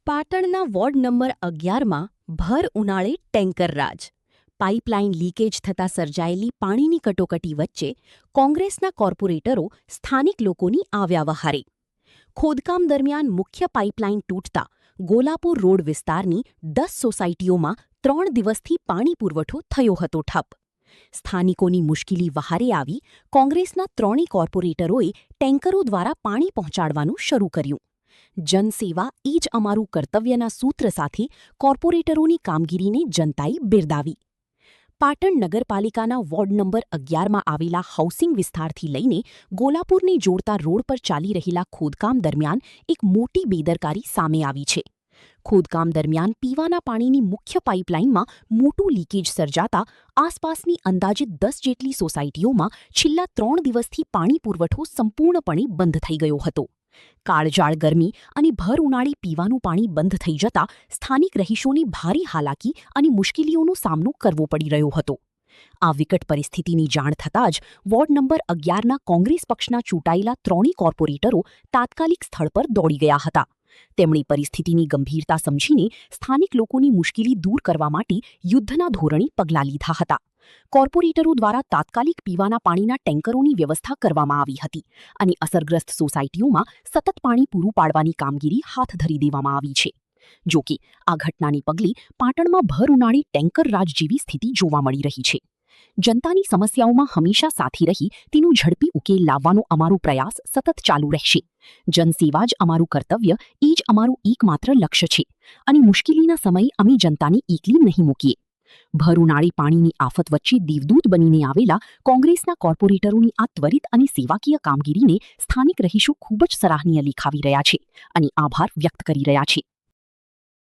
પાટણના ward number 11માં ભર ઉનાળે tanker રાજ. Pipeline leakage થતાં સર્જાયેલી પાણીની કટોકટી વચ્ચે કોંગ્રેસના કોર્પોરેટરો સ્થાનિક લોકોની આવ્યા વહારે. ખોદકામ દરમિયાન મુખ્ય પાઇપલાઇન તૂટતા ગોલાપુર રોડ વિસ્તારની 10 સોસાયટીઓમાં 3 દિવસથી પાણી પુરવઠો થયો હતો ઠપ. સ્થાનિકોની મુશ્કેલી વહારે આવી કોંગ્રેસના ત્રણેય કોર્પોરેટરોએ ટેન્કરો દ્વારા પાણી પહોંચાડવાનું શરૂ કર્યું. જનસેવા એ જ અમારું કર્તવ્યના સૂત્ર સાથે કોર્પોરેટરોની કામગીરીને જનતાએ બિરદાવી. પાટણ નગરપાલિકાના વોર્ડ નંબર 11માં આવેલા હાઉસિંગ વિસ્તારથી લઈને ગોલાપુરને જોડતા રોડ પર ચાલી રહેલા ખોદકામ દરમિયાન એક મોટી બેદરકારી સામે આવી છે. ખોદકામ દરમિયાન પીવાના પાણીની મુખ્ય પાઇપલાઇનમાં મોટું લીકેજ સર્જાતા આસપાસની અંદાજિત 10 જેટલી સોસાયટીઓમાં છેલ્લા 3 દિવસથી પાણી પુરવઠો સંપૂર્ણપણે બંધ થઈ ગયો હતો. કાળઝાળ ગરમી અને ભર ઉનાળે પીવાનું પાણી બંધ થઈ જતાં સ્થાનિક રહીશોને ભારે હાલાકી અને મુશ્કેલીઓનો સામનો કરવો પડી રહ્યો હતો. આ વિકટ પરિસ્થિતિની જાણ થતાં જ વોર્ડ નંબર 11ના કોંગ્રેસ પક્ષના ચૂંટાયેલા ત્રણેય કોર્પોરેટરો તાત્કાલિક સ્થળ પર દોડી ગયા હતા. તેમણે પરિસ્થિતિની ગંભીરતા સમજીને સ્થાનિક લોકોની મુશ્કેલી દૂર કરવા માટે યુદ્ધના ધોરણે પગલાં લીધા હતા. કોર્પોરેટરો દ્વારા તાત્કાલિક પીવાના પાણીના ટેન્કરોની વ્યવસ્થા કરવામાં આવી હતી અને અસરગ્રસ્ત સોસાયટીઓમાં સતત પાણી પૂરું પાડવાની કામગીરી હાથ ધરી દેવામાં આવી છે. જો કે આ ઘટનાને પગલે પાટણમાં ભર ઉનાળે ટેન્કર રાજ જેવી સ્થિતિ જોવા મળી રહી છે. જનતાની સમસ્યાઓમાં હંમેશા સાથે રહી તેનો ઝડપી ઉકેલ લાવવાનો અમારો પ્રયાસ સતત ચાલુ રહેશે. જનસેવા જ અમારું કર્તવ્ય એ જ અમારું એકમાત્ર લક્ષ્ય છે અને મુશ્કેલીના સમયે અમે જનતાને એકલી નહીં મૂકીએ. ભર ઉનાળે પાણીની આફત વચ્ચે દેવદૂત બનીને આવેલા કોંગ્રેસના કોર્પોરેટરોની આ ત્વરિત અને સેવાકીય કામગીરીને સ્થાનિક રહીશો ખૂબ જ સરાહનીય લેખાવી રહ્યા છે અને આભાર વ્યક્ત કરી રહ્યા છે.